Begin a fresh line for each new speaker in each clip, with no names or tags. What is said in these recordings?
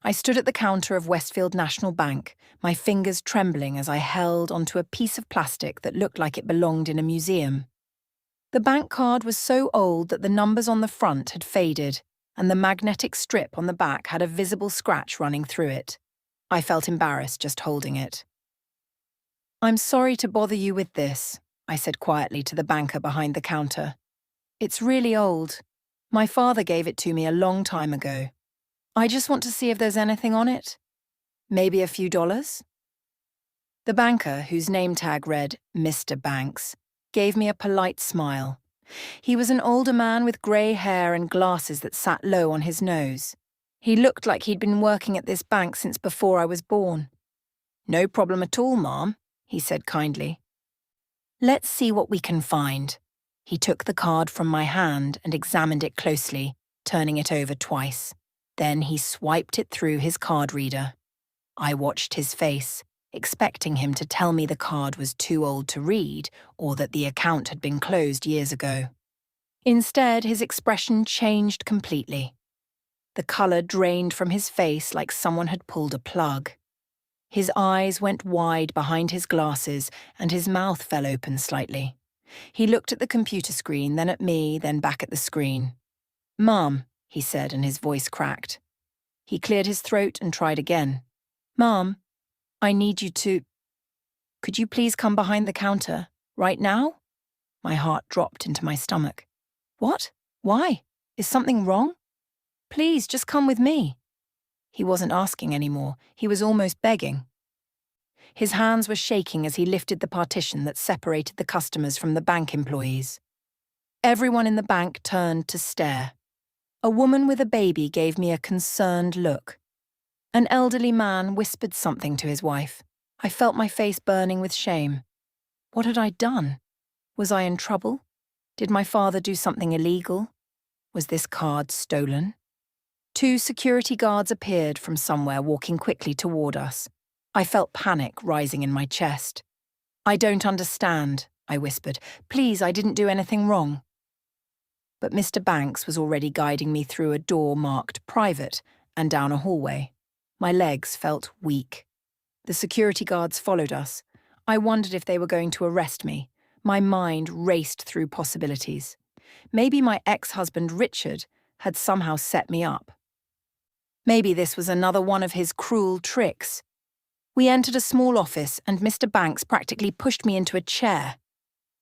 I stood at the counter of Westfield National Bank, my fingers trembling as I held onto a piece of plastic that looked like it belonged in a museum. The bank card was so old that the numbers on the front had faded, and the magnetic strip on the back had a visible scratch running through it. I felt embarrassed just holding it. "I'm sorry to bother you with this," I said quietly to the banker behind the counter. "It's really old. My father gave it to me a long time ago. I just want to see if there's anything on it. Maybe a few dollars?" The banker, whose name tag read Mr. Banks, gave me a polite smile. He was an older man with grey hair and glasses that sat low on his nose. He looked like he'd been working at this bank since before I was born. "No problem at all, ma'am," he said kindly. "Let's see what we can find." He took the card from my hand and examined it closely, turning it over twice. Then he swiped it through his card reader. I watched his face, expecting him to tell me the card was too old to read or that the account had been closed years ago. Instead, his expression changed completely. The colour drained from his face like someone had pulled a plug. His eyes went wide behind his glasses and his mouth fell open slightly. He looked at the computer screen, then at me, then back at the screen. "Ma'am," he said, and his voice cracked. He cleared his throat and tried again. "Ma'am, I need you to... Could you please come behind the counter, right now?" My heart dropped into my stomach. "What? Why? Is something wrong? Please, just come with me." He wasn't asking anymore. He was almost begging. His hands were shaking as he lifted the partition that separated the customers from the bank employees. Everyone in the bank turned to stare. A woman with a baby gave me a concerned look. An elderly man whispered something to his wife. I felt my face burning with shame. What had I done? Was I in trouble? Did my father do something illegal? Was this card stolen? 2 security guards appeared from somewhere, walking quickly toward us. I felt panic rising in my chest. "I don't understand," I whispered. "Please, I didn't do anything wrong." But Mr. Banks was already guiding me through a door marked private and down a hallway. My legs felt weak. The security guards followed us. I wondered if they were going to arrest me. My mind raced through possibilities. Maybe my ex-husband Richard had somehow set me up. Maybe this was another one of his cruel tricks. We entered a small office and Mr. Banks practically pushed me into a chair.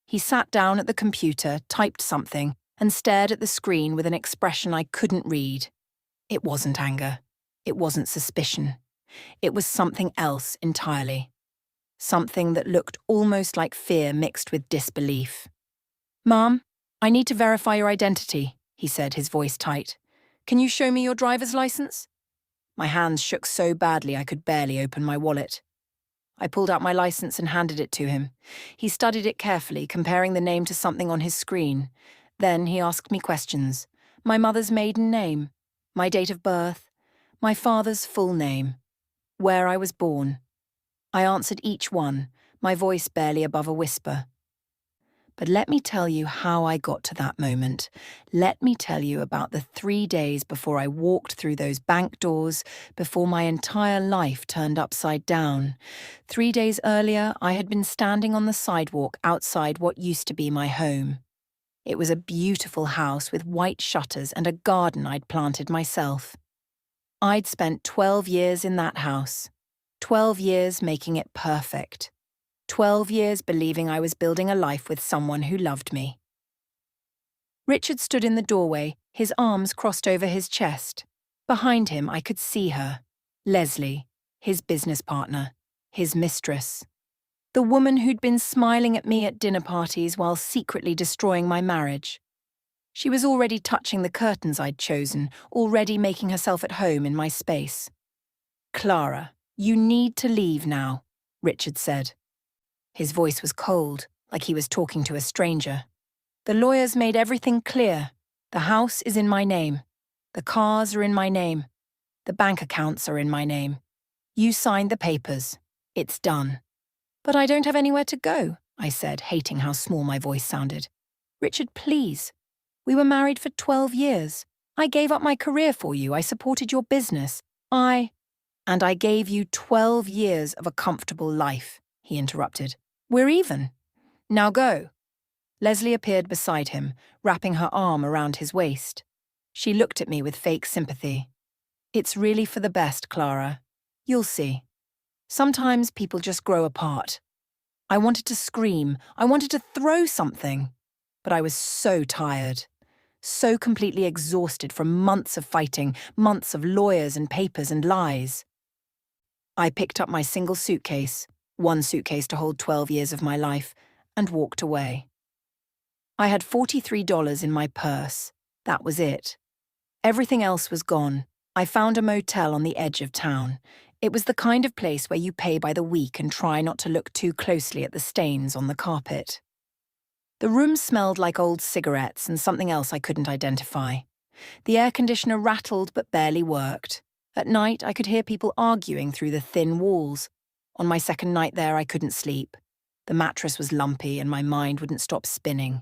He sat down at the computer, typed something, and stared at the screen with an expression I couldn't read. It wasn't anger. It wasn't suspicion. It was something else entirely. Something that looked almost like fear mixed with disbelief. "Ma'am, I need to verify your identity," he said, his voice tight. "Can you show me your driver's license?" My hands shook so badly I could barely open my wallet. I pulled out my license and handed it to him. He studied it carefully, comparing the name to something on his screen. Then he asked me questions. My mother's maiden name, my date of birth, my father's full name, where I was born. I answered each one, my voice barely above a whisper. But let me tell you how I got to that moment. Let me tell you about the 3 days before I walked through those bank doors, before my entire life turned upside down. 3 days earlier, I had been standing on the sidewalk outside what used to be my home. It was a beautiful house with white shutters and a garden I'd planted myself. I'd spent 12 years in that house, 12 years making it perfect. 12 years believing I was building a life with someone who loved me. Richard stood in the doorway, his arms crossed over his chest. Behind him, I could see her, Leslie, his business partner, his mistress. The woman who'd been smiling at me at dinner parties while secretly destroying my marriage. She was already touching the curtains I'd chosen, already making herself at home in my space. "Clara, you need to leave now," Richard said. His voice was cold, like he was talking to a stranger. "The lawyers made everything clear. The house is in my name. The cars are in my name. The bank accounts are in my name. You signed the papers. It's done." "But I don't have anywhere to go," I said, hating how small my voice sounded. "Richard, please. We were married for 12 years. I gave up my career for you. I supported your business. And I gave you 12 years of a comfortable life, he interrupted. We're even. Now go. Leslie appeared beside him, wrapping her arm around his waist. She looked at me with fake sympathy. It's really for the best, Clara. You'll see. Sometimes people just grow apart. I wanted to scream. I wanted to throw something. But I was so tired. So completely exhausted from months of fighting, months of lawyers and papers and lies. I picked up my single suitcase, one suitcase to hold 12 years of my life, and walked away. I had $43 in my purse. That was it. Everything else was gone. I found a motel on the edge of town. It was the kind of place where you pay by the week and try not to look too closely at the stains on the carpet. The room smelled like old cigarettes and something else I couldn't identify. The air conditioner rattled but barely worked. At night, I could hear people arguing through the thin walls. On my second night there, I couldn't sleep. The mattress was lumpy and my mind wouldn't stop spinning.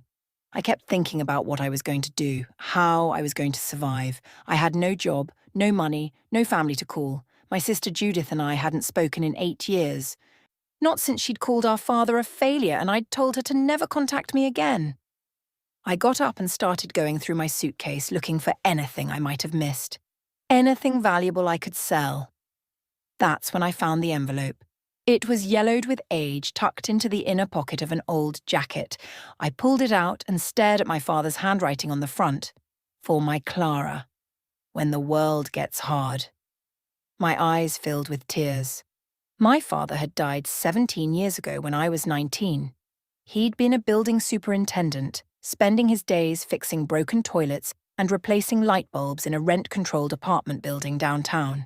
I kept thinking about what I was going to do, how I was going to survive. I had no job, no money, no family to call. My sister Judith and I hadn't spoken in 8 years. Not since she'd called our father a failure and I'd told her to never contact me again. I got up and started going through my suitcase looking for anything I might have missed. Anything valuable I could sell. That's when I found the envelope. It was yellowed with age, tucked into the inner pocket of an old jacket. I pulled it out and stared at my father's handwriting on the front. For my Clara. When the world gets hard. My eyes filled with tears. My father had died 17 years ago when I was 19. He'd been a building superintendent, spending his days fixing broken toilets and replacing light bulbs in a rent-controlled apartment building downtown.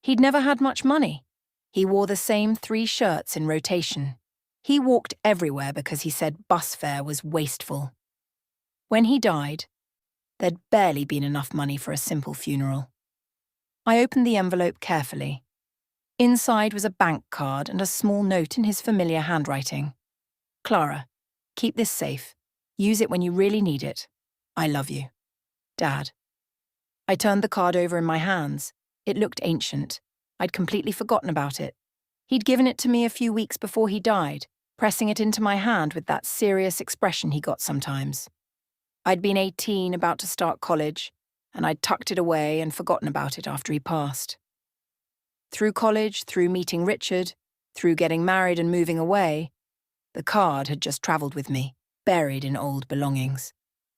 He'd never had much money. He wore the same 3 shirts in rotation. He walked everywhere because he said bus fare was wasteful. When he died, there'd barely been enough money for a simple funeral. I opened the envelope carefully. Inside was a bank card and a small note in his familiar handwriting. Clara, keep this safe. Use it when you really need it. I love you. Dad. I turned the card over in my hands. It looked ancient. I'd completely forgotten about it. He'd given it to me a few weeks before he died, pressing it into my hand with that serious expression he got sometimes. I'd been 18, about to start college, and I'd tucked it away and forgotten about it after he passed. Through college, through meeting Richard, through getting married and moving away, the card had just travelled with me, buried in old belongings.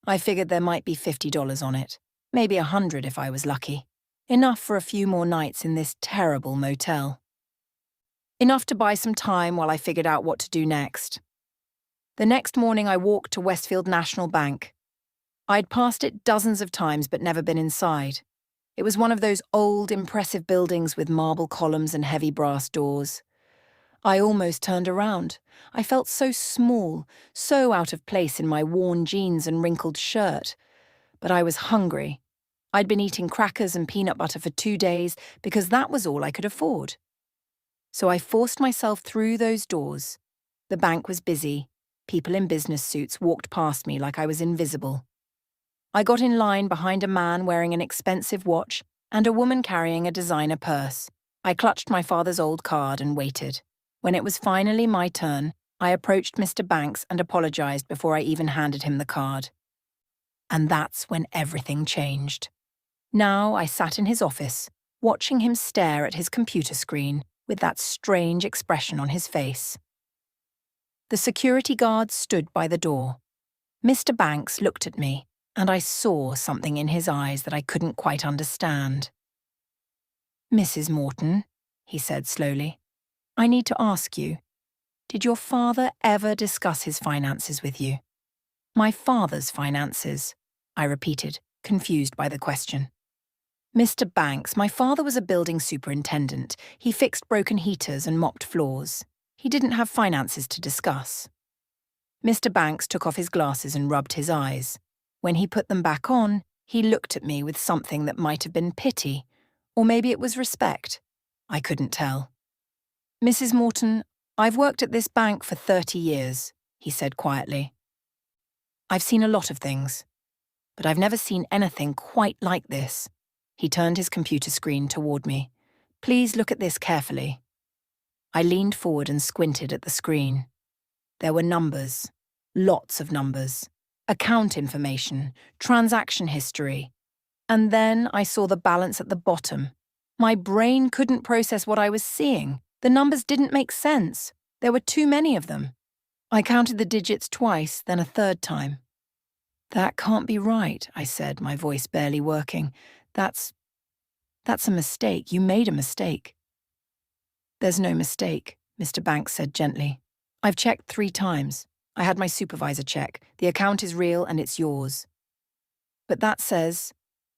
I figured there might be $50 on it, maybe $100 if I was lucky. Enough for a few more nights in this terrible motel. Enough to buy some time while I figured out what to do next. The next morning I walked to Westfield National Bank. I'd passed it dozens of times but never been inside. It was one of those old, impressive buildings with marble columns and heavy brass doors. I almost turned around. I felt so small, so out of place in my worn jeans and wrinkled shirt. But I was hungry. I'd been eating crackers and peanut butter for 2 days because that was all I could afford. So I forced myself through those doors. The bank was busy. People in business suits walked past me like I was invisible. I got in line behind a man wearing an expensive watch and a woman carrying a designer purse. I clutched my father's old card and waited. When it was finally my turn, I approached Mr. Banks and apologized before I even handed him the card. And that's when everything changed. Now I sat in his office, watching him stare at his computer screen with that strange expression on his face. The security guard stood by the door. Mr. Banks looked at me, and I saw something in his eyes that I couldn't quite understand. "Mrs. Morton," he said slowly, "I need to ask you, did your father ever discuss his finances with you?" "My father's finances," I repeated, confused by the question. "Mr. Banks, my father was a building superintendent. He fixed broken heaters and mopped floors. He didn't have finances to discuss." Mr. Banks took off his glasses and rubbed his eyes. When he put them back on, he looked at me with something that might have been pity, or maybe it was respect. I couldn't tell. "Mrs. Morton, I've worked at this bank for 30 years, he said quietly. "I've seen a lot of things, but I've never seen anything quite like this." He turned his computer screen toward me. Please look at this carefully. I leaned forward and squinted at the screen. There were numbers, lots of numbers, account information, transaction history. And then I saw the balance at the bottom. My brain couldn't process what I was seeing. The numbers didn't make sense. There were too many of them. I counted the digits twice, then a third time. That can't be right, I said, my voice barely working. That's a mistake. You made a mistake. There's no mistake, Mr. Banks said gently. I've checked 3 times. I had my supervisor check. The account is real and it's yours. But that says...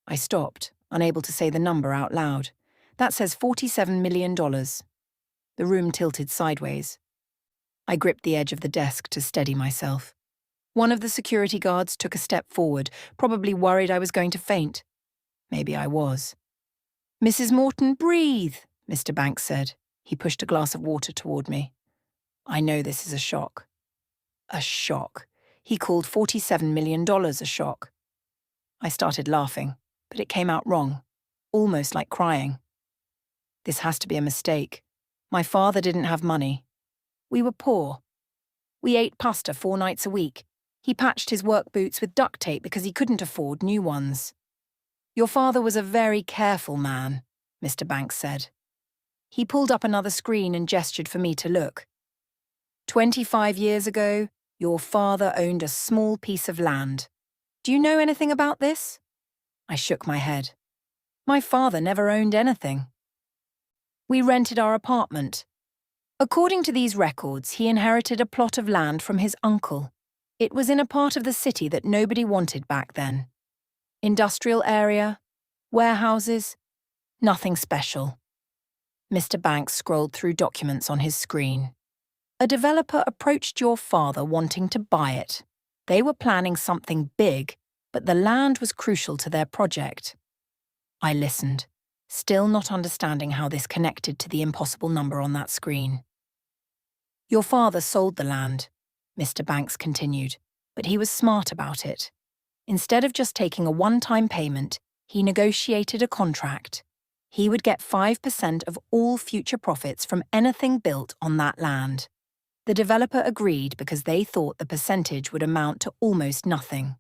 I stopped, unable to say the number out loud. That says $47 million. The room tilted sideways. I gripped the edge of the desk to steady myself. One of the security guards took a step forward, probably worried I was going to faint. Maybe I was. Mrs. Morton, breathe, Mr. Banks said. He pushed a glass of water toward me. I know this is a shock. A shock. He called $47 million a shock. I started laughing, but it came out wrong, almost like crying. This has to be a mistake. My father didn't have money. We were poor. We ate pasta 4 nights a week. He patched his work boots with duct tape because he couldn't afford new ones. Your father was a very careful man, Mr. Banks said. He pulled up another screen and gestured for me to look. 25 years ago, your father owned a small piece of land. Do you know anything about this? I shook my head. My father never owned anything. We rented our apartment. According to these records, he inherited a plot of land from his uncle. It was in a part of the city that nobody wanted back then. Industrial area, warehouses, nothing special. Mr. Banks scrolled through documents on his screen. A developer approached your father wanting to buy it. They were planning something big, but the land was crucial to their project. I listened, still not understanding how this connected to the impossible number on that screen. Your father sold the land, Mr. Banks continued, but he was smart about it. Instead of just taking a one-time payment, he negotiated a contract. He would get 5% of all future profits from anything built on that land. The developer agreed because they thought the percentage would amount to almost nothing.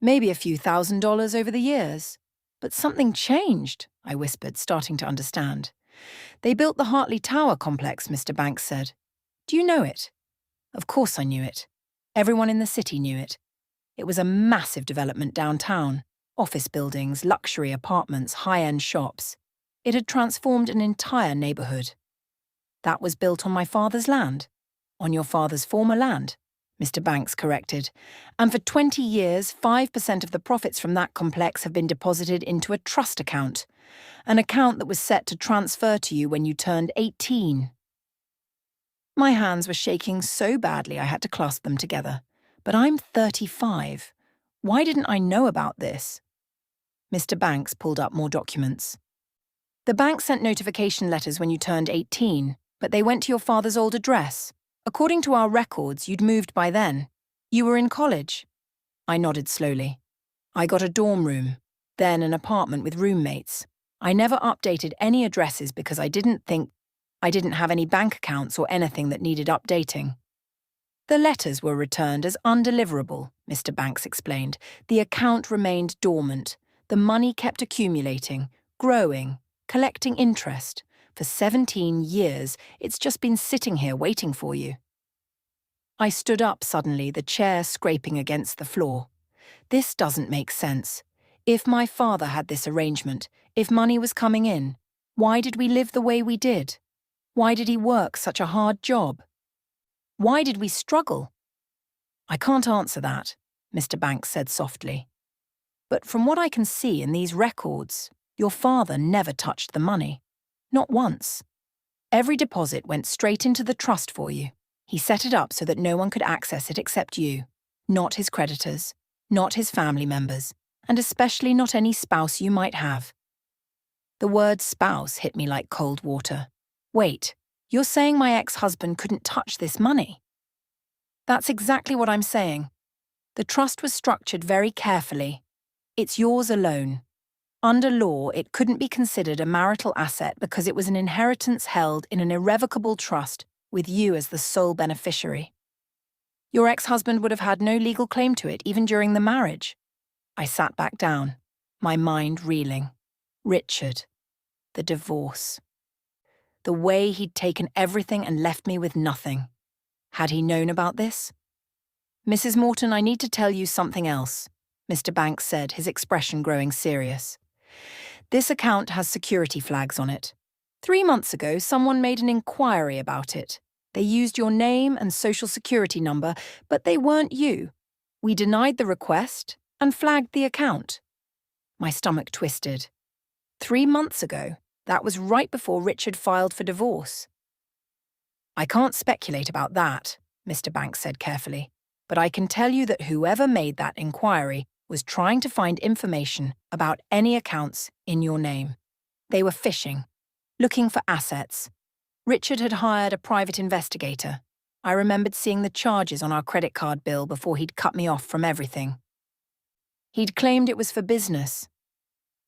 Maybe a few $1,000s over the years. But something changed, I whispered, starting to understand. They built the Hartley Tower complex, Mr. Banks said. Do you know it? Of course I knew it. Everyone in the city knew it. It was a massive development downtown. Office buildings, luxury apartments, high-end shops. It had transformed an entire neighborhood. That was built on my father's land. On your father's former land, Mr. Banks corrected. And for 20 years, 5% of the profits from that complex have been deposited into a trust account. An account that was set to transfer to you when you turned 18. My hands were shaking so badly I had to clasp them together. But I'm 35. Why didn't I know about this? Mr. Banks pulled up more documents. The bank sent notification letters when you turned 18, but they went to your father's old address. According to our records, you'd moved by then. You were in college. I nodded slowly. I got a dorm room, then an apartment with roommates. I never updated any addresses because I didn't have any bank accounts or anything that needed updating. The letters were returned as undeliverable, Mr. Banks explained. The account remained dormant. The money kept accumulating, growing, collecting interest. For 17 years, it's just been sitting here waiting for you. I stood up suddenly, the chair scraping against the floor. This doesn't make sense. If my father had this arrangement, if money was coming in, why did we live the way we did? Why did he work such a hard job? Why did we struggle? I can't answer that, Mr. Banks said softly. But from what I can see in these records, your father never touched the money. Not once. Every deposit went straight into the trust for you. He set it up so that no one could access it except you. Not his creditors, not his family members, and especially not any spouse you might have. The word spouse hit me like cold water. Wait, you're saying my ex-husband couldn't touch this money? That's exactly what I'm saying. The trust was structured very carefully. It's yours alone. Under law, it couldn't be considered a marital asset because it was an inheritance held in an irrevocable trust with you as the sole beneficiary. Your ex-husband would have had no legal claim to it even during the marriage. I sat back down, my mind reeling. Richard. The divorce. The way he'd taken everything and left me with nothing. Had he known about this? Mrs. Morton, I need to tell you something else, Mr. Banks said, his expression growing serious. This account has security flags on it. 3 months ago, someone made an inquiry about it. They used your name and social security number, but they weren't you. We denied the request and flagged the account. My stomach twisted. 3 months ago, that was right before Richard filed for divorce. I can't speculate about that, Mr. Banks said carefully, but I can tell you that whoever made that inquiry was trying to find information about any accounts in your name. They were fishing, looking for assets. Richard had hired a private investigator. I remembered seeing the charges on our credit card bill before he'd cut me off from everything. He'd claimed it was for business,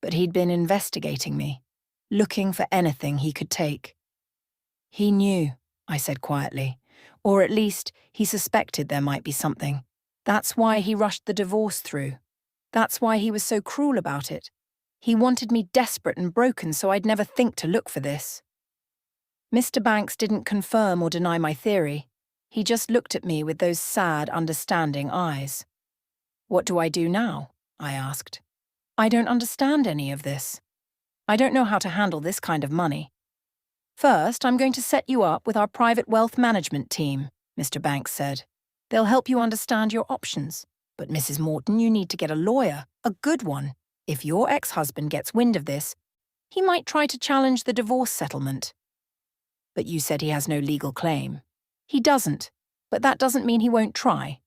but he'd been investigating me, looking for anything he could take. He knew, I said quietly, or at least he suspected there might be something. That's why he rushed the divorce through. That's why he was so cruel about it. He wanted me desperate and broken so I'd never think to look for this. Mr. Banks didn't confirm or deny my theory. He just looked at me with those sad, understanding eyes. What do I do now? I asked. I don't understand any of this. I don't know how to handle this kind of money. First, I'm going to set you up with our private wealth management team, Mr. Banks said. They'll help you understand your options. But Mrs. Morton, you need to get a lawyer, a good one. If your ex-husband gets wind of this, he might try to challenge the divorce settlement. But you said he has no legal claim. He doesn't, but that doesn't mean he won't try.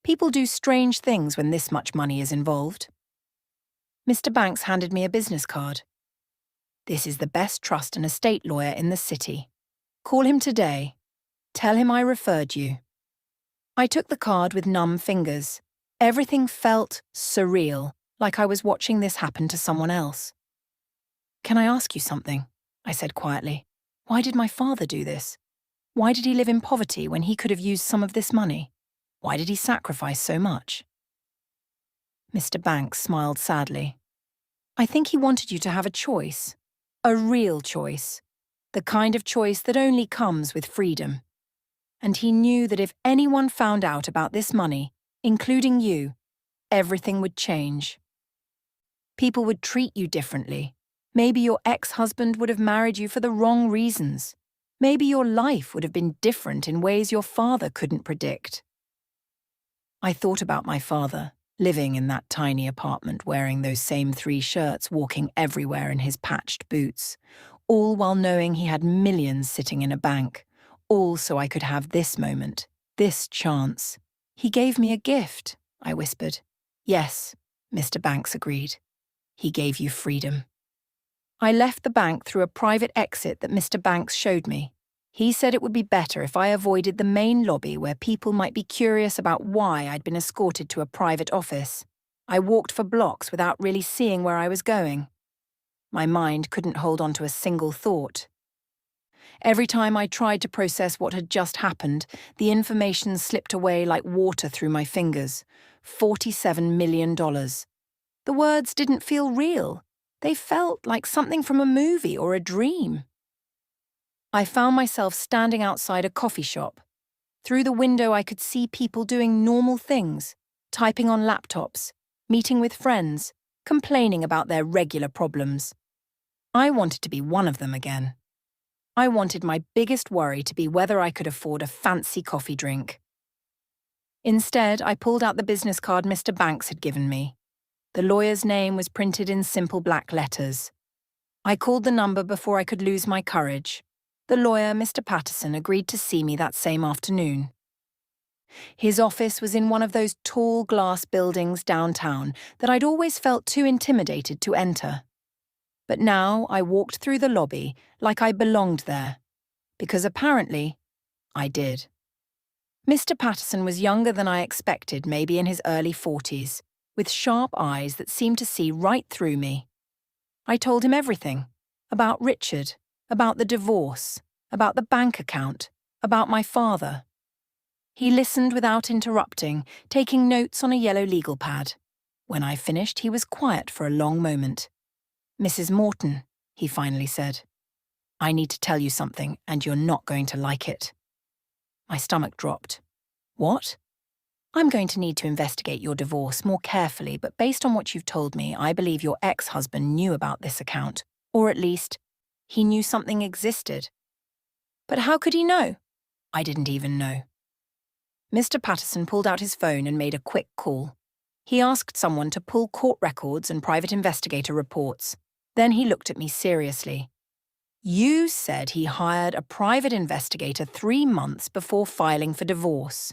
People do strange things when this much money is involved. Mr. Banks handed me a business card. This is the best trust and estate lawyer in the city. Call him today. Tell him I referred you. I took the card with numb fingers. Everything felt surreal, like I was watching this happen to someone else. Can I ask you something? I said quietly. Why did my father do this? Why did he live in poverty when he could have used some of this money? Why did he sacrifice so much? Mr. Banks smiled sadly. I think he wanted you to have a choice. A real choice. The kind of choice that only comes with freedom. And he knew that if anyone found out about this money, including you, everything would change. People would treat you differently. Maybe your ex-husband would have married you for the wrong reasons. Maybe your life would have been different in ways your father couldn't predict. I thought about my father, living in that tiny apartment wearing those same 3 shirts, walking everywhere in his patched boots, all while knowing he had millions sitting in a bank, all so I could have this moment, this chance. He gave me a gift, I whispered. Yes, Mr. Banks agreed. He gave you freedom. I left the bank through a private exit that Mr. Banks showed me. He said it would be better if I avoided the main lobby where people might be curious about why I'd been escorted to a private office. I walked for blocks without really seeing where I was going. My mind couldn't hold on to a single thought. Every time I tried to process what had just happened, the information slipped away like water through my fingers. $47 million. The words didn't feel real. They felt like something from a movie or a dream. I found myself standing outside a coffee shop. Through the window I could see people doing normal things, typing on laptops, meeting with friends, complaining about their regular problems. I wanted to be one of them again. I wanted my biggest worry to be whether I could afford a fancy coffee drink. Instead, I pulled out the business card Mr. Banks had given me. The lawyer's name was printed in simple black letters. I called the number before I could lose my courage. The lawyer, Mr. Patterson, agreed to see me that same afternoon. His office was in one of those tall glass buildings downtown that I'd always felt too intimidated to enter. But now I walked through the lobby like I belonged there, because apparently I did. Mr. Patterson was younger than I expected, maybe in his early 40s, with sharp eyes that seemed to see right through me. I told him everything. About Richard, about the divorce, about the bank account, about my father. He listened without interrupting, taking notes on a yellow legal pad. When I finished, he was quiet for a long moment. "Mrs. Morton," he finally said, "I need to tell you something, and you're not going to like it." My stomach dropped. "What?" "I'm going to need to investigate your divorce more carefully, but based on what you've told me, I believe your ex-husband knew about this account, or at least, he knew something existed." "But how could he know?" "I didn't even know." Mr. Patterson pulled out his phone and made a quick call. He asked someone to pull court records and private investigator reports. Then he looked at me seriously. "You said he hired a private investigator 3 months before filing for divorce.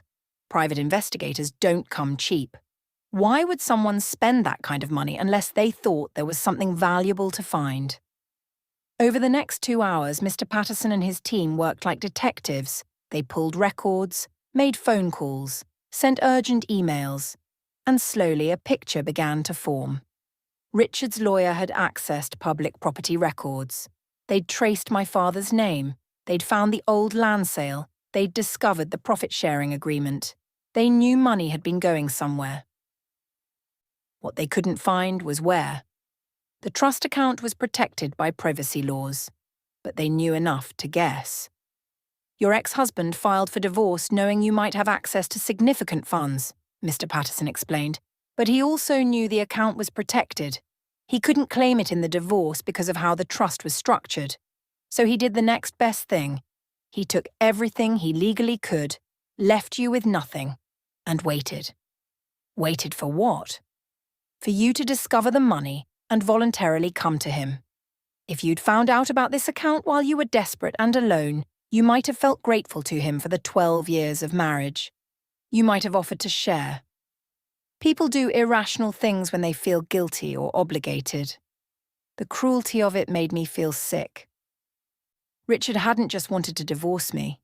Private investigators don't come cheap. Why would someone spend that kind of money unless they thought there was something valuable to find?" Over the next 2 hours, Mr. Patterson and his team worked like detectives. They pulled records, made phone calls, sent urgent emails, and slowly a picture began to form. Richard's lawyer had accessed public property records. They'd traced my father's name. They'd found the old land sale. They'd discovered the profit-sharing agreement. They knew money had been going somewhere. What they couldn't find was where. The trust account was protected by privacy laws, but they knew enough to guess. "Your ex-husband filed for divorce knowing you might have access to significant funds," Mr. Patterson explained, "but he also knew the account was protected. He couldn't claim it in the divorce because of how the trust was structured. So he did the next best thing. He took everything he legally could, left you with nothing, and waited." "Waited for what?" "For you to discover the money and voluntarily come to him. If you'd found out about this account while you were desperate and alone, you might have felt grateful to him for the 12 years of marriage. You might have offered to share. People do irrational things when they feel guilty or obligated. The cruelty of it made me feel sick. Richard hadn't just wanted to divorce me.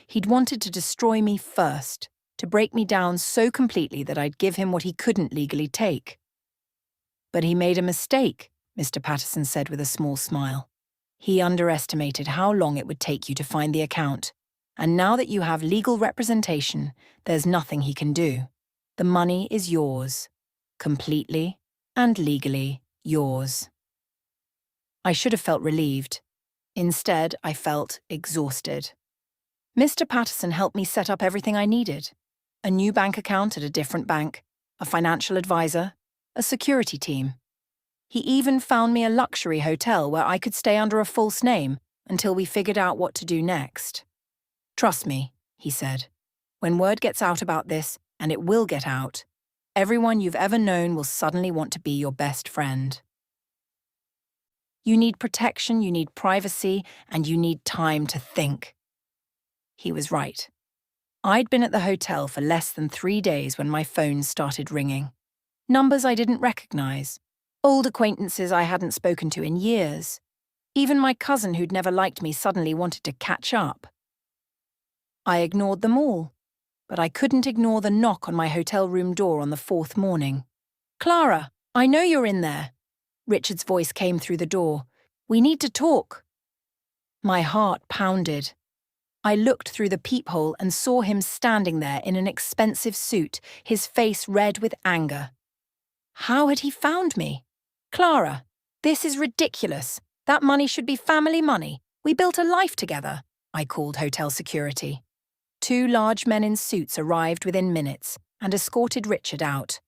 He'd wanted to destroy me first, to break me down so completely that I'd give him what he couldn't legally take. "But he made a mistake," Mr. Patterson said with a small smile. "He underestimated how long it would take you to find the account. And now that you have legal representation, there's nothing he can do. The money is yours. Completely and legally yours." I should have felt relieved. Instead, I felt exhausted. Mr. Patterson helped me set up everything I needed. A new bank account at a different bank, a financial advisor, a security team. He even found me a luxury hotel where I could stay under a false name until we figured out what to do next. "Trust me," he said. "When word gets out about this, and it will get out, everyone you've ever known will suddenly want to be your best friend. You need protection, you need privacy, and you need time to think." He was right. I'd been at the hotel for less than 3 days when my phone started ringing. Numbers I didn't recognize. Old acquaintances I hadn't spoken to in years. Even my cousin who'd never liked me suddenly wanted to catch up. I ignored them all, but I couldn't ignore the knock on my hotel room door on the 4th morning. "Clara, I know you're in there." Richard's voice came through the door. "We need to talk." My heart pounded. I looked through the peephole and saw him standing there in an expensive suit, his face red with anger. How had he found me? "Clara, this is ridiculous. That money should be family money. We built a life together," I called hotel security. 2 large men in suits arrived within minutes and escorted Richard out.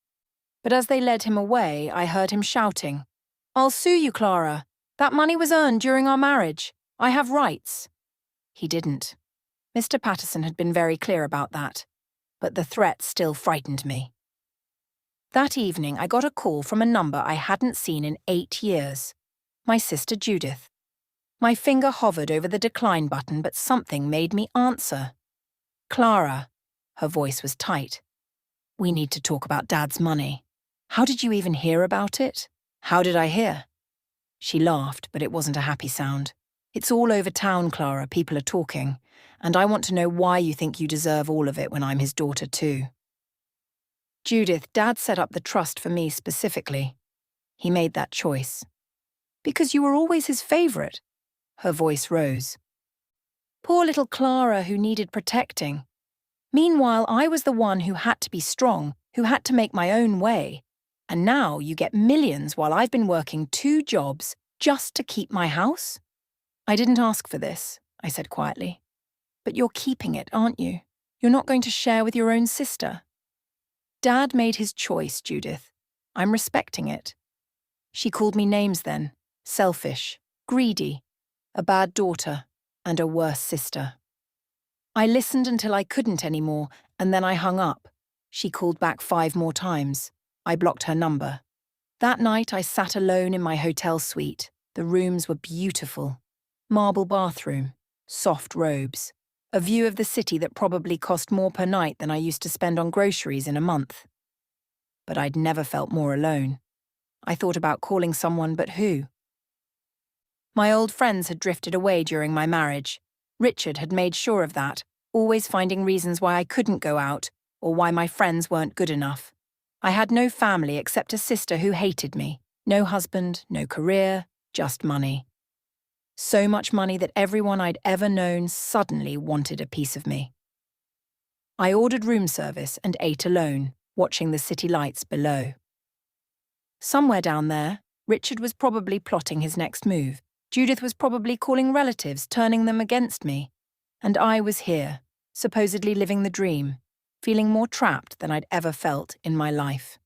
But as they led him away, I heard him shouting, "I'll sue you, Clara. That money was earned during our marriage. I have rights." He didn't. Mr. Patterson had been very clear about that, but the threat still frightened me. That evening, I got a call from a number I hadn't seen in 8 years. My sister Judith. My finger hovered over the decline button, but something made me answer. "Clara." Her voice was tight. "We need to talk about Dad's money. How did you even hear about it?" "How did I hear?" She laughed, but it wasn't a happy sound. "It's all over town, Clara. People are talking. And I want to know why you think you deserve all of it when I'm his daughter too." "Judith, Dad set up the trust for me specifically. He made that choice. Because you were always his favourite. Her voice rose. Poor little Clara who needed protecting. Meanwhile, I was the one who had to be strong, who had to make my own way. And now you get millions while I've been working 2 jobs just to keep my house? I didn't ask for this, I said quietly. But you're keeping it, aren't you? You're not going to share with your own sister. Dad made his choice, Judith. I'm respecting it. She called me names then. Selfish, greedy, a bad daughter, and a worse sister. I listened until I couldn't anymore, and then I hung up. She called back 5 more times. I blocked her number. That night I sat alone in my hotel suite. The rooms were beautiful. Marble bathroom, soft robes, a view of the city that probably cost more per night than I used to spend on groceries in a month. But I'd never felt more alone. I thought about calling someone, but who? My old friends had drifted away during my marriage. Richard had made sure of that, always finding reasons why I couldn't go out or why my friends weren't good enough. I had no family except a sister who hated me. No husband, no career, just money. So much money that everyone I'd ever known suddenly wanted a piece of me. I ordered room service and ate alone, watching the city lights below. Somewhere down there, Richard was probably plotting his next move. Judith was probably calling relatives, turning them against me. And I was here, supposedly living the dream, feeling more trapped than I'd ever felt in my life.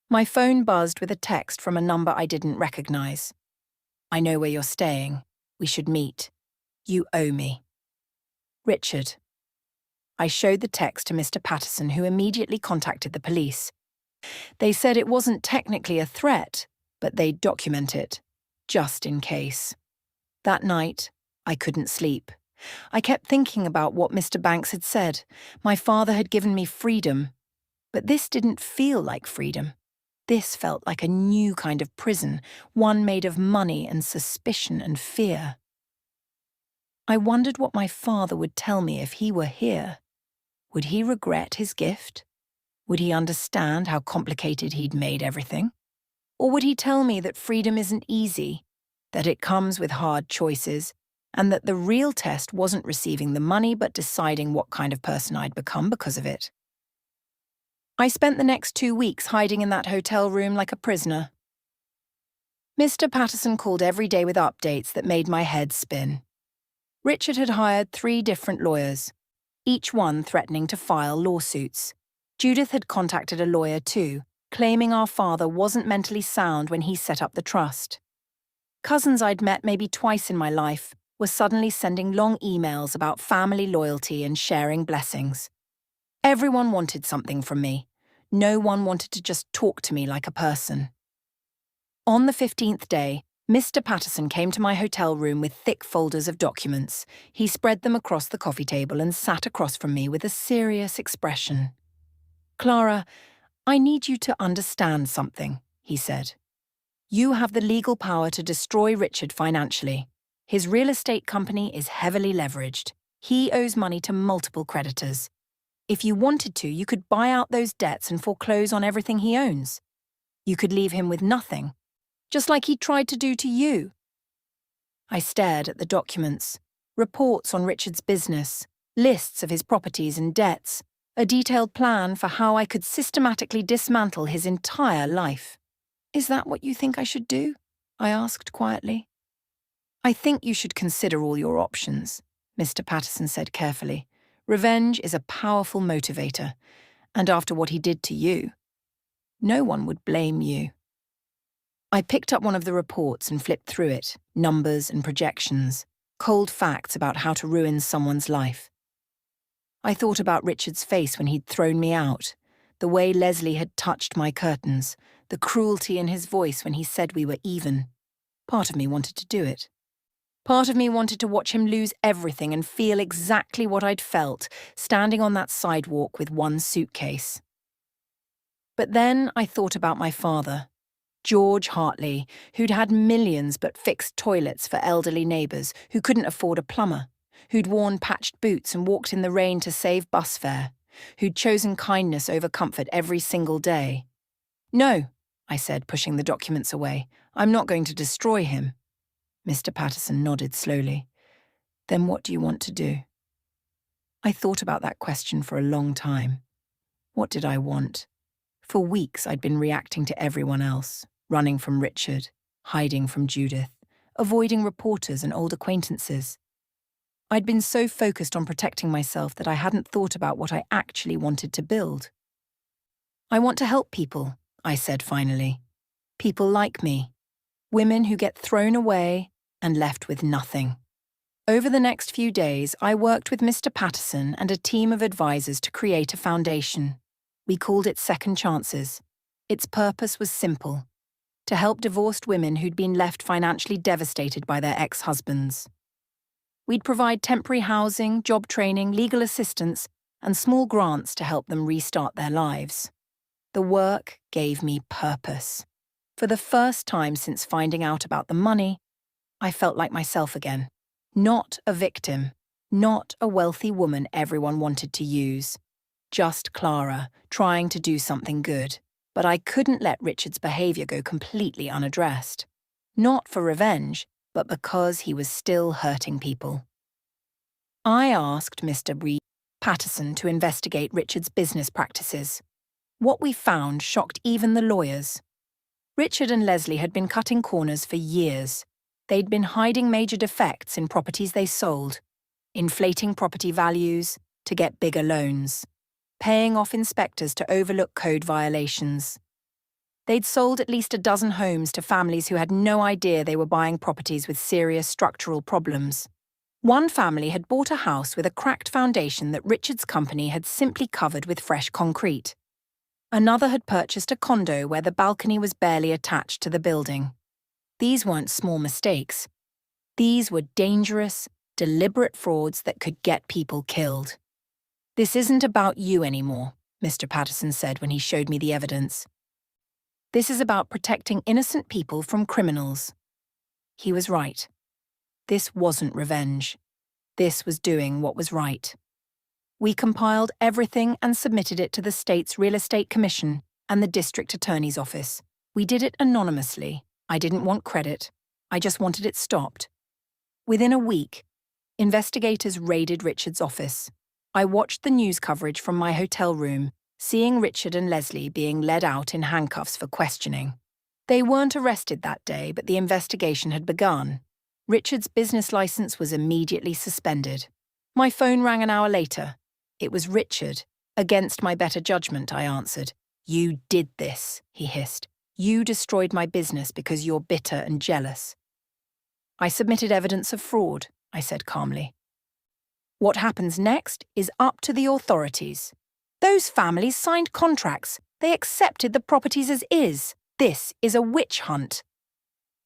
My phone buzzed with a text from a number I didn't recognize. I know where you're staying. We should meet. You owe me. Richard. I showed the text to Mr. Patterson, who immediately contacted the police. They said it wasn't technically a threat, but they'd document it, just in case. That night, I couldn't sleep. I kept thinking about what Mr. Banks had said. My father had given me freedom, but this didn't feel like freedom. This felt like a new kind of prison, one made of money and suspicion and fear. I wondered what my father would tell me if he were here. Would he regret his gift? Would he understand how complicated he'd made everything? Or would he tell me that freedom isn't easy, that it comes with hard choices, and that the real test wasn't receiving the money but deciding what kind of person I'd become because of it? I spent the next 2 weeks hiding in that hotel room like a prisoner. Mr. Patterson called every day with updates that made my head spin. Richard had hired 3 different lawyers, each one threatening to file lawsuits. Judith had contacted a lawyer too, claiming our father wasn't mentally sound when he set up the trust. Cousins I'd met maybe twice in my life were suddenly sending long emails about family loyalty and sharing blessings. Everyone wanted something from me. No one wanted to just talk to me like a person. On the 15th day, Mr. Patterson came to my hotel room with thick folders of documents. He spread them across the coffee table and sat across from me with a serious expression. Clara, I need you to understand something, he said. You have the legal power to destroy Richard financially. His real estate company is heavily leveraged. He owes money to multiple creditors. If you wanted to, you could buy out those debts and foreclose on everything he owns. You could leave him with nothing, just like he tried to do to you. I stared at the documents, reports on Richard's business, lists of his properties and debts, a detailed plan for how I could systematically dismantle his entire life. Is that what you think I should do? I asked quietly. I think you should consider all your options, Mr. Patterson said carefully. Revenge is a powerful motivator, and after what he did to you, no one would blame you. I picked up one of the reports and flipped through it, numbers and projections, cold facts about how to ruin someone's life. I thought about Richard's face when he'd thrown me out, the way Leslie had touched my curtains, the cruelty in his voice when he said we were even. Part of me wanted to do it. Part of me wanted to watch him lose everything and feel exactly what I'd felt, standing on that sidewalk with one suitcase. But then I thought about my father, George Hartley, who'd had millions but fixed toilets for elderly neighbours who couldn't afford a plumber, who'd worn patched boots and walked in the rain to save bus fare, who'd chosen kindness over comfort every single day. No, I said, pushing the documents away. I'm not going to destroy him. Mr. Patterson nodded slowly. Then what do you want to do? I thought about that question for a long time. What did I want? For weeks I'd been reacting to everyone else, running from Richard, hiding from Judith, avoiding reporters and old acquaintances. I'd been so focused on protecting myself that I hadn't thought about what I actually wanted to build. I want to help people, I said finally. People like me. Women who get thrown away and left with nothing. Over the next few days, I worked with Mr. Patterson and a team of advisors to create a foundation. We called it Second Chances. Its purpose was simple: to help divorced women who'd been left financially devastated by their ex-husbands. We'd provide temporary housing, job training, legal assistance, and small grants to help them restart their lives. The work gave me purpose. For the first time since finding out about the money, I felt like myself again. Not a victim, not a wealthy woman everyone wanted to use. Just Clara, trying to do something good. But I couldn't let Richard's behaviour go completely unaddressed. Not for revenge, but because he was still hurting people. I asked Mr. Patterson to investigate Richard's business practices. What we found shocked even the lawyers. Richard and Leslie had been cutting corners for years. They'd been hiding major defects in properties they sold, inflating property values to get bigger loans, paying off inspectors to overlook code violations. They'd sold at least a dozen homes to families who had no idea they were buying properties with serious structural problems. One family had bought a house with a cracked foundation that Richard's company had simply covered with fresh concrete. Another had purchased a condo where the balcony was barely attached to the building. These weren't small mistakes. These were dangerous, deliberate frauds that could get people killed. "This isn't about you anymore," Mr. Patterson said when he showed me the evidence. "This is about protecting innocent people from criminals." He was right. This wasn't revenge. This was doing what was right. We compiled everything and submitted it to the state's Real Estate Commission and the district attorney's office. We did it anonymously. I didn't want credit. I just wanted it stopped. Within a week, investigators raided Richard's office. I watched the news coverage from my hotel room, seeing Richard and Leslie being led out in handcuffs for questioning. They weren't arrested that day, but the investigation had begun. Richard's business license was immediately suspended. My phone rang an hour later. It was Richard. Against my better judgment, I answered. "You did this," he hissed. "You destroyed my business because you're bitter and jealous." "I submitted evidence of fraud," I said calmly. "What happens next is up to the authorities. Those families signed contracts. They accepted the properties as is. This is a witch hunt."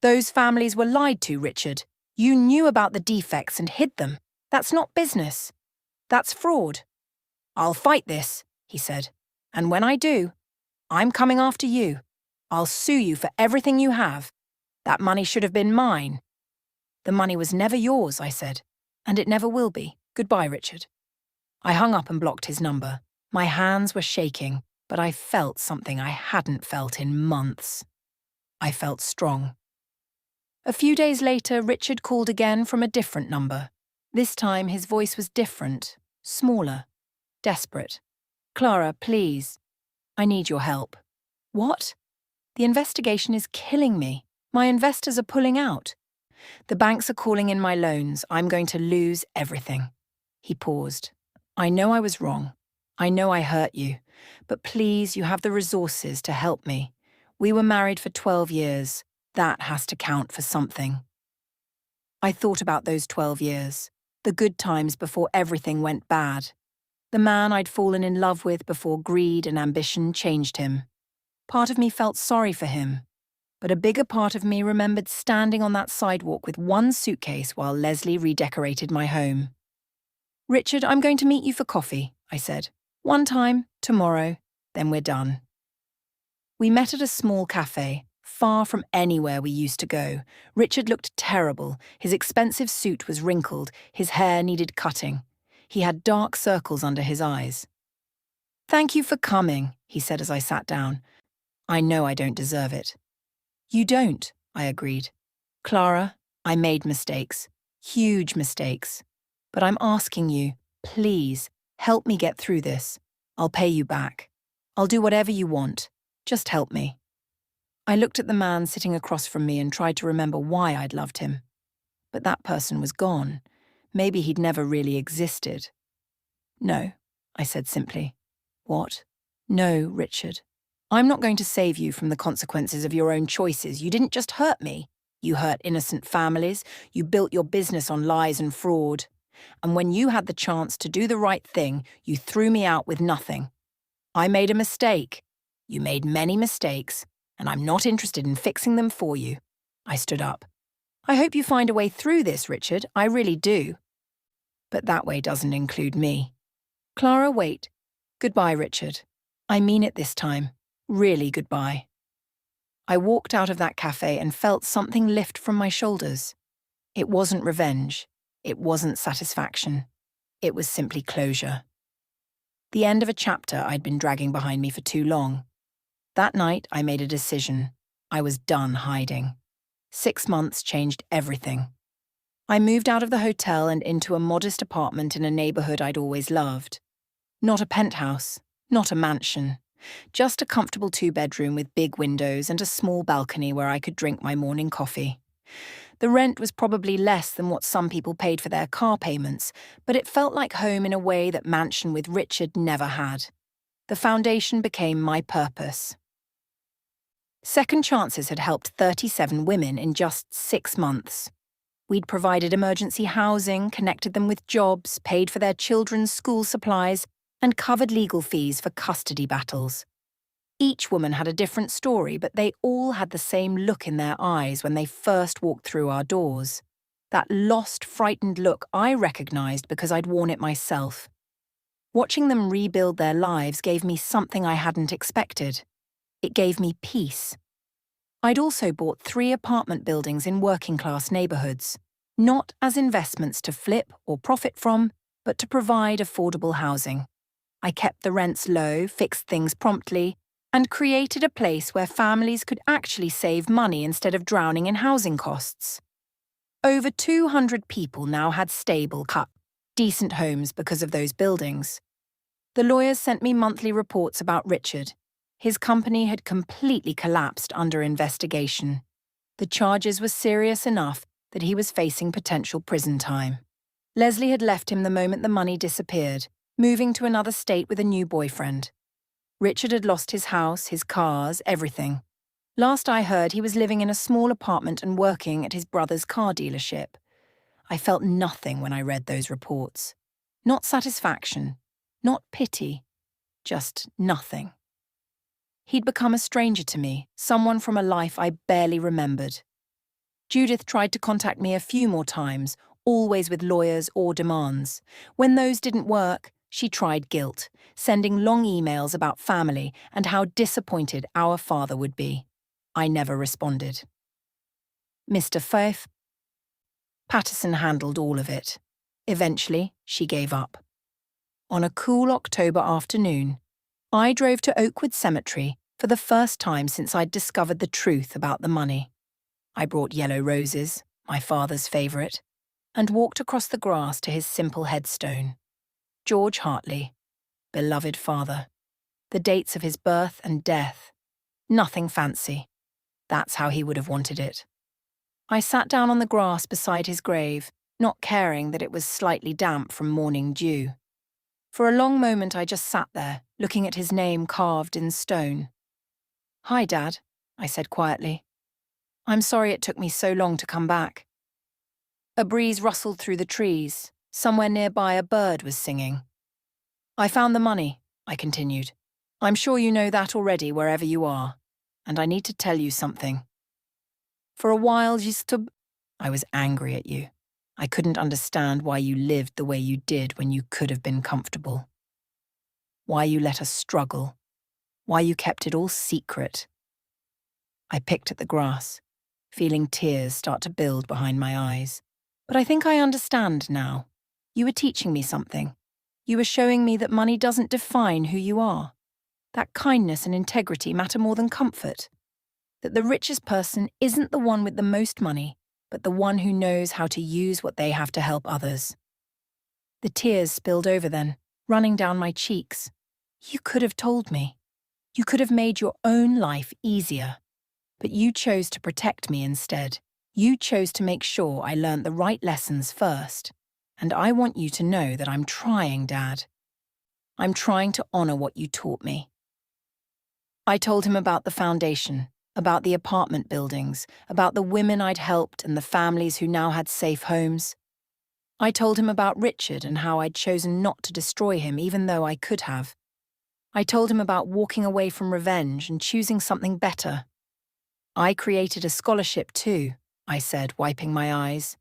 "Those families were lied to, Richard. You knew about the defects and hid them. That's not business. That's fraud." "I'll fight this," he said. "And when I do, I'm coming after you. I'll sue you for everything you have. That money should have been mine." "The money was never yours," I said, "and it never will be. Goodbye, Richard." I hung up and blocked his number. My hands were shaking, but I felt something I hadn't felt in months. I felt strong. A few days later, Richard called again from a different number. This time his voice was different, smaller, desperate. "Clara, please. I need your help." "What?" "The investigation is killing me. My investors are pulling out. The banks are calling in my loans. I'm going to lose everything." He paused. "I know I was wrong. I know I hurt you. But please, you have the resources to help me. We were married for 12 years. That has to count for something." I thought about those 12 years, the good times before everything went bad. The man I'd fallen in love with before greed and ambition changed him. Part of me felt sorry for him, but a bigger part of me remembered standing on that sidewalk with one suitcase while Leslie redecorated my home. "Richard, I'm going to meet you for coffee," I said. "One time, tomorrow, then we're done." We met at a small cafe, far from anywhere we used to go. Richard looked terrible. His expensive suit was wrinkled. His hair needed cutting. He had dark circles under his eyes. "Thank you for coming," he said as I sat down. "I know I don't deserve it." "You don't," I agreed. Clara, I made mistakes. Huge mistakes. But I'm asking you, please, help me get through this. I'll pay you back. I'll do whatever you want. Just help me. I looked at the man sitting across from me and tried to remember why I'd loved him. But that person was gone. Maybe he'd never really existed. No, I said simply. What? No, Richard. I'm not going to save you from the consequences of your own choices. You didn't just hurt me. You hurt innocent families. You built your business on lies and fraud. And when you had the chance to do the right thing, you threw me out with nothing. I made a mistake. You made many mistakes, and I'm not interested in fixing them for you. I stood up. I hope you find a way through this, Richard. I really do. But that way doesn't include me. Clara, wait. Goodbye, Richard. I mean it this time. Really goodbye. I walked out of that cafe and felt something lift from my shoulders. It wasn't revenge. It wasn't satisfaction. It was simply closure. The end of a chapter I'd been dragging behind me for too long. That night, I made a decision. I was done hiding. 6 months changed everything. I moved out of the hotel and into a modest apartment in a neighborhood I'd always loved. Not a penthouse, not a mansion, just a comfortable 2-bedroom with big windows and a small balcony where I could drink my morning coffee. The rent was probably less than what some people paid for their car payments, but it felt like home in a way that Mansion with Richard never had. The foundation became my purpose. Second chances had helped 37 women in just 6 months. We'd provided emergency housing, connected them with jobs, paid for their children's school supplies, and covered legal fees for custody battles. Each woman had a different story, but they all had the same look in their eyes when they first walked through our doors. That lost, frightened look I recognized because I'd worn it myself. Watching them rebuild their lives gave me something I hadn't expected. It gave me peace. I'd also bought 3 apartment buildings in working-class neighborhoods, not as investments to flip or profit from, but to provide affordable housing. I kept the rents low, fixed things promptly, and created a place where families could actually save money instead of drowning in housing costs. Over 200 people now had stable, decent homes because of those buildings. The lawyers sent me monthly reports about Richard. His company had completely collapsed under investigation. The charges were serious enough that he was facing potential prison time. Leslie had left him the moment the money disappeared, moving to another state with a new boyfriend. Richard had lost his house, his cars, everything. Last I heard, he was living in a small apartment and working at his brother's car dealership. I felt nothing when I read those reports. Not satisfaction, not pity, just nothing. He'd become a stranger to me, someone from a life I barely remembered. Judith tried to contact me a few more times, always with lawyers or demands. When those didn't work, she tried guilt, sending long emails about family and how disappointed our father would be. I never responded. Mr. Fife? Patterson handled all of it. Eventually, she gave up. On a cool October afternoon, I drove to Oakwood Cemetery for the first time since I'd discovered the truth about the money. I brought yellow roses, my father's favourite, and walked across the grass to his simple headstone. George Hartley, beloved father. The dates of his birth and death. Nothing fancy. That's how he would have wanted it. I sat down on the grass beside his grave, not caring that it was slightly damp from morning dew. For a long moment I just sat there, looking at his name carved in stone. "Hi, Dad," I said quietly. "I'm sorry it took me so long to come back." A breeze rustled through the trees. Somewhere nearby a bird was singing. "I found the money," I continued. "I'm sure you know that already wherever you are. And I need to tell you something. For a while I was angry at you. I couldn't understand why you lived the way you did when you could have been comfortable. Why you let us struggle. Why you kept it all secret." I picked at the grass, feeling tears start to build behind my eyes. "But I think I understand now. You were teaching me something. You were showing me that money doesn't define who you are. That kindness and integrity matter more than comfort. That the richest person isn't the one with the most money, but the one who knows how to use what they have to help others. The tears spilled over then, running down my cheeks. You could have told me. You could have made your own life easier. But you chose to protect me instead. You chose to make sure I learned the right lessons first. And I want you to know that I'm trying, Dad. I'm trying to honor what you taught me. I told him about the foundation, about the apartment buildings, about the women I'd helped and the families who now had safe homes. I told him about Richard and how I'd chosen not to destroy him even though I could have. I told him about walking away from revenge and choosing something better. I created a scholarship too, I said, wiping my eyes.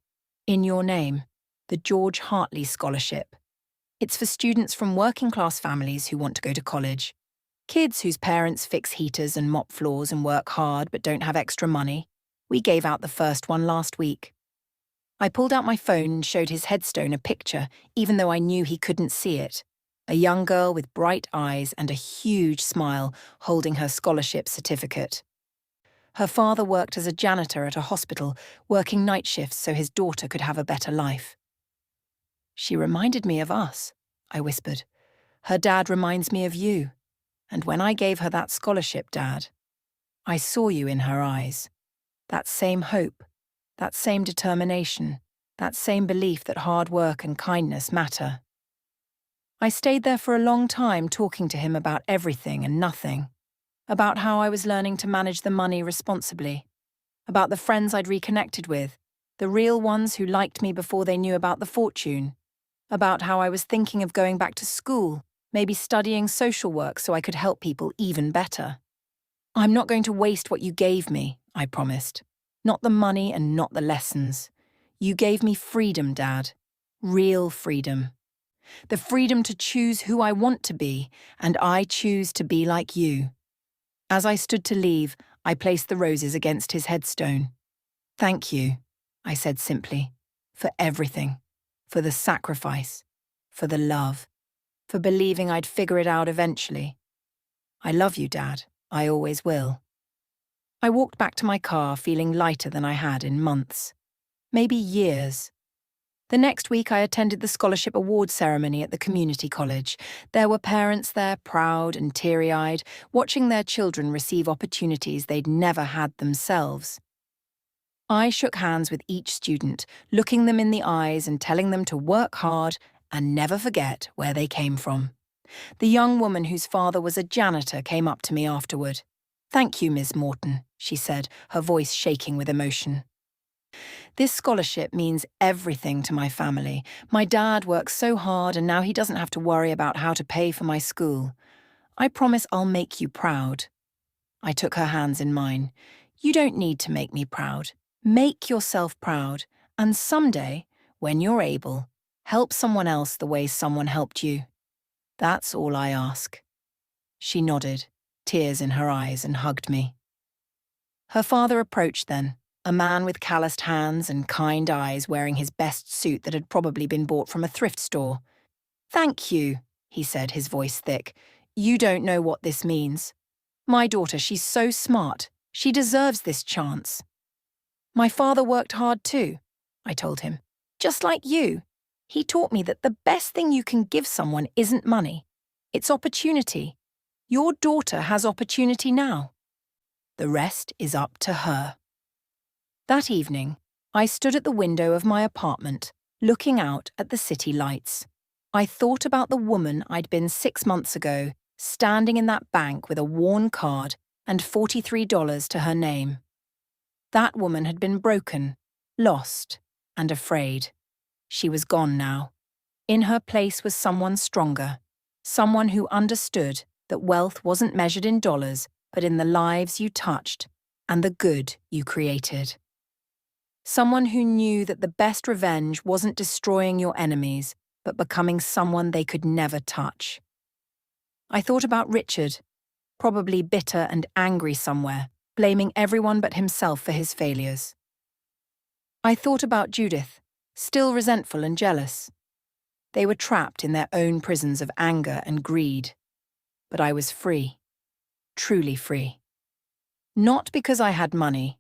In your name, the George Hartley Scholarship. It's for students from working-class families who want to go to college. Kids whose parents fix heaters and mop floors and work hard but don't have extra money. We gave out the first one last week. I pulled out my phone and showed his headstone a picture, even though I knew he couldn't see it. A young girl with bright eyes and a huge smile holding her scholarship certificate. Her father worked as a janitor at a hospital, working night shifts so his daughter could have a better life. She reminded me of us, I whispered. Her dad reminds me of you. And when I gave her that scholarship, Dad, I saw you in her eyes. That same hope, that same determination, that same belief that hard work and kindness matter. I stayed there for a long time talking to him about everything and nothing. About how I was learning to manage the money responsibly. About the friends I'd reconnected with, the real ones who liked me before they knew about the fortune. About how I was thinking of going back to school, maybe studying social work so I could help people even better. I'm not going to waste what you gave me, I promised. Not the money and not the lessons. You gave me freedom, Dad. Real freedom. The freedom to choose who I want to be, and I choose to be like you. As I stood to leave, I placed the roses against his headstone. Thank you, I said simply, for everything, for the sacrifice, for the love, for believing I'd figure it out eventually. I love you, Dad. I always will. I walked back to my car feeling lighter than I had in months, maybe years. The next week I attended the scholarship award ceremony at the community college. There were parents there, proud and teary-eyed, watching their children receive opportunities they'd never had themselves. I shook hands with each student, looking them in the eyes and telling them to work hard and never forget where they came from. The young woman whose father was a janitor came up to me afterward. "Thank you, Ms. Morton," she said, her voice shaking with emotion. This scholarship means everything to my family. My dad works so hard and now he doesn't have to worry about how to pay for my school. I promise I'll make you proud. I took her hands in mine. You don't need to make me proud. Make yourself proud. And someday, when you're able, help someone else the way someone helped you. That's all I ask. She nodded, tears in her eyes, and hugged me. Her father approached then. A man with calloused hands and kind eyes wearing his best suit that had probably been bought from a thrift store. "Thank you," he said, his voice thick. "You don't know what this means. My daughter, she's so smart. She deserves this chance." "My father worked hard too," I told him. "Just like you. He taught me that the best thing you can give someone isn't money. It's opportunity. Your daughter has opportunity now. The rest is up to her." That evening, I stood at the window of my apartment, looking out at the city lights. I thought about the woman I'd been 6 months ago, standing in that bank with a worn card and $43 to her name. That woman had been broken, lost, and afraid. She was gone now. In her place was someone stronger, someone who understood that wealth wasn't measured in dollars, but in the lives you touched and the good you created. Someone who knew that the best revenge wasn't destroying your enemies, but becoming someone they could never touch. I thought about Richard, probably bitter and angry somewhere, blaming everyone but himself for his failures. I thought about Judith, still resentful and jealous. They were trapped in their own prisons of anger and greed. But I was free, truly free. Not because I had money,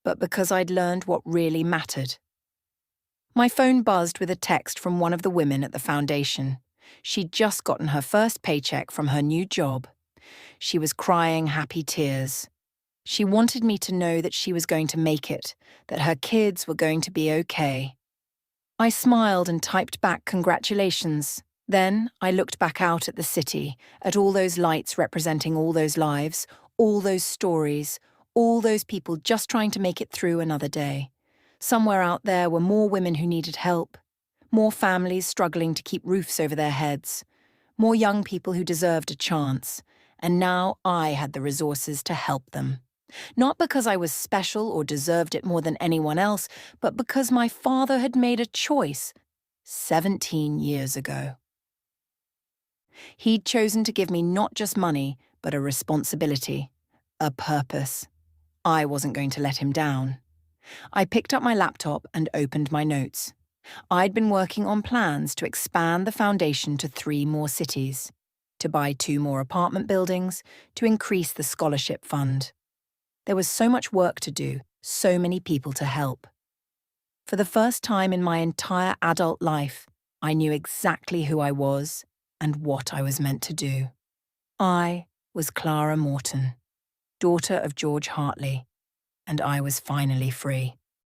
but because I'd learned what really mattered. My phone buzzed with a text from one of the women at the foundation. She'd just gotten her first paycheck from her new job. She was crying happy tears. She wanted me to know that she was going to make it, that her kids were going to be okay. I smiled and typed back congratulations. Then I looked back out at the city, at all those lights representing all those lives, all those stories, all those people just trying to make it through another day. Somewhere out there were more women who needed help, more families struggling to keep roofs over their heads, more young people who deserved a chance, and now I had the resources to help them. Not because I was special or deserved it more than anyone else, but because my father had made a choice 17 years ago. He'd chosen to give me not just money, but a responsibility, a purpose. I wasn't going to let him down. I picked up my laptop and opened my notes. I'd been working on plans to expand the foundation to 3 more cities, to buy 2 more apartment buildings, to increase the scholarship fund. There was so much work to do, so many people to help. For the first time in my entire adult life, I knew exactly who I was and what I was meant to do. I was Clara Morton, daughter of George Hartley, and I was finally free.